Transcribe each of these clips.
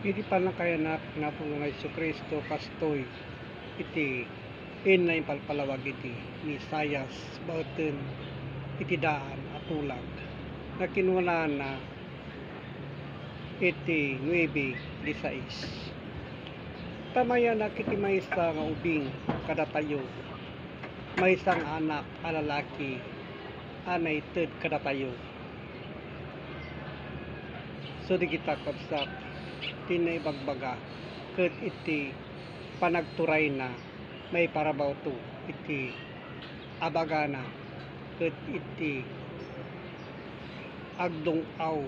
Iti panakayanak na po nga Isu Kristo kastoy iti inay palpalawag iti Misayas bauten iti daan atulag na kinuna na iti 9:16. Tamayanak iti maysa nga ubing kadatayo may isang anak a lalaki anay ted kadatayo. So di kita kapsat tinay bagbaga ket iti panagturay na may parabaw to iti abagana ket iti agdungaw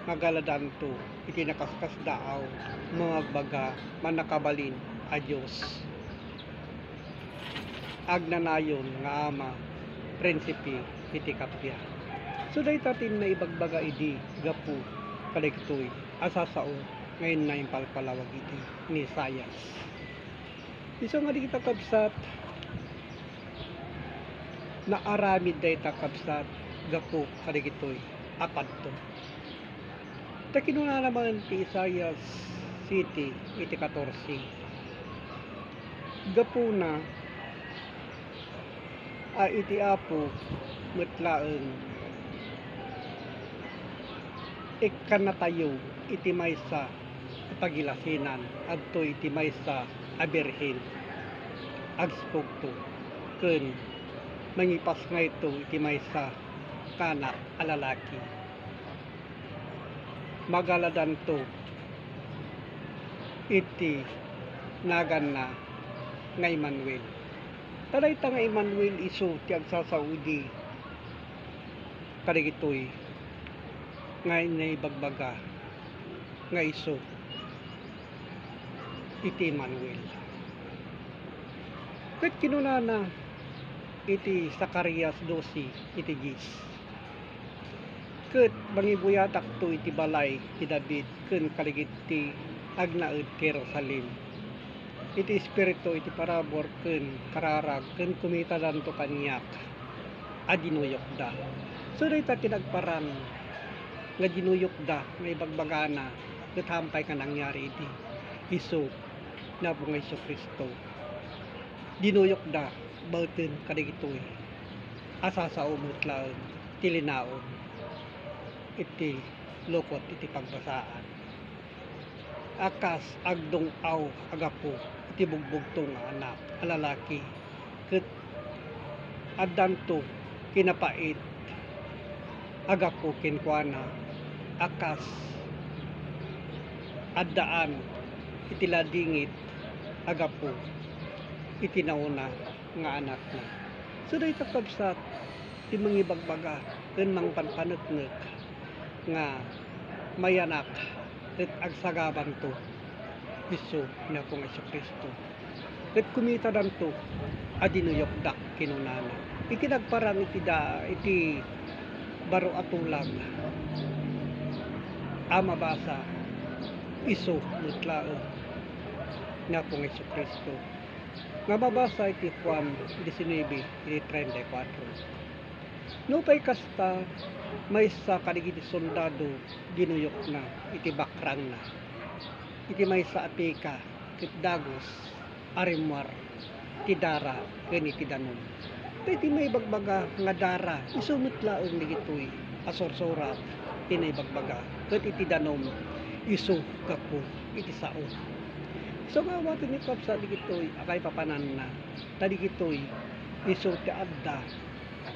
magaladan to iti nakaskas daaw mga agbaga manakabalin a Dios agnanayon nga ama prinsipe iti kapya. So daytatin na ibagbaga idi gapu kadagitoy asasao ngayon na yung palpalawag iti Misayas. Iso nga di kita kabsat na aramid dayta kabsat gapu kadagitoy apad to. Ta kinuna naman ti Isayas City iti 14. Gapu na iti apo metlaen ikanatayo iti maysa pagilasinan adto iti maysa a birhen agspogto ken mangipas nga ito iti maysa kanak a lalaki magaladan to iti nagan na nga Emmanuel. Talayta nga Emmanuel isu ti agsasaudi kadagitoy nga naibagbaga nga isu iti Emmanuel. Ket kinunana iti Zacarias 12 iti gis. Ket mangibuyatak to iti balay ti David ken kadagiti agnaed ti Jerusalem. Iti espiritu iti parabor ken kararag ken kumita danto kaniyak a dinuyok da. So dayta tinagparan nga dinuyok da nga ibagbagana ket hampay ka nangyari iti isu na po nga Isu Kristo. Dinuyok da bauten kadagitoy asasao metlaen ti linaon iti lokot iti pagbasaan. Akas agdungaw agapo iti bugbugtong nga anak a lalaki ket addanto kinapait agapo kenkuana akas addaan iti ladingit agapo iti nauna nga anak na. So dayta kabsat ti mangibagbaga ken mangpanpaneknek nga mayanak ket agsagaban to isu na po nga Isu Kristo. Ket kumita danto a dinuyok da kinunana. Iti nagparan iti baro atulag a mabasa isu metlaen na po nga Isu Kristo. Nga mabasa iti Juan 19 iti 34. No pay kasta maysa kadagiti sondado dinuyok na iti bakrang na iti maysa apeka ket dagos arimwar ti dara ken iti danom. Iti may bagbaga nga dara isu metlaen digitoy asorsorat tinay bagbaga ket iti danom isu gapu iti sao. So nga waten ni kapsa digitoy akay papanan na tadigitoy isu ti adda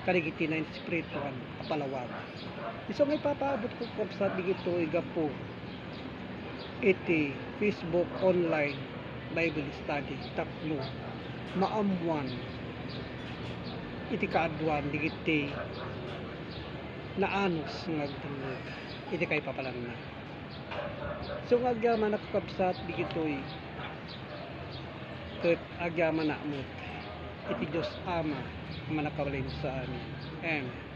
kadagiti na espirituan apalawag. Isu nga ipapaabot ko kapsa digitoy gapu iti Facebook online Bible study tapno maamuan iti kaadwan digiti naanos nga agdengeg iti kay papalan na. So nga agyaman ako kapsat digitoy ket agyaman na mo iti Dios Ama manakabalin sa amin. Amen.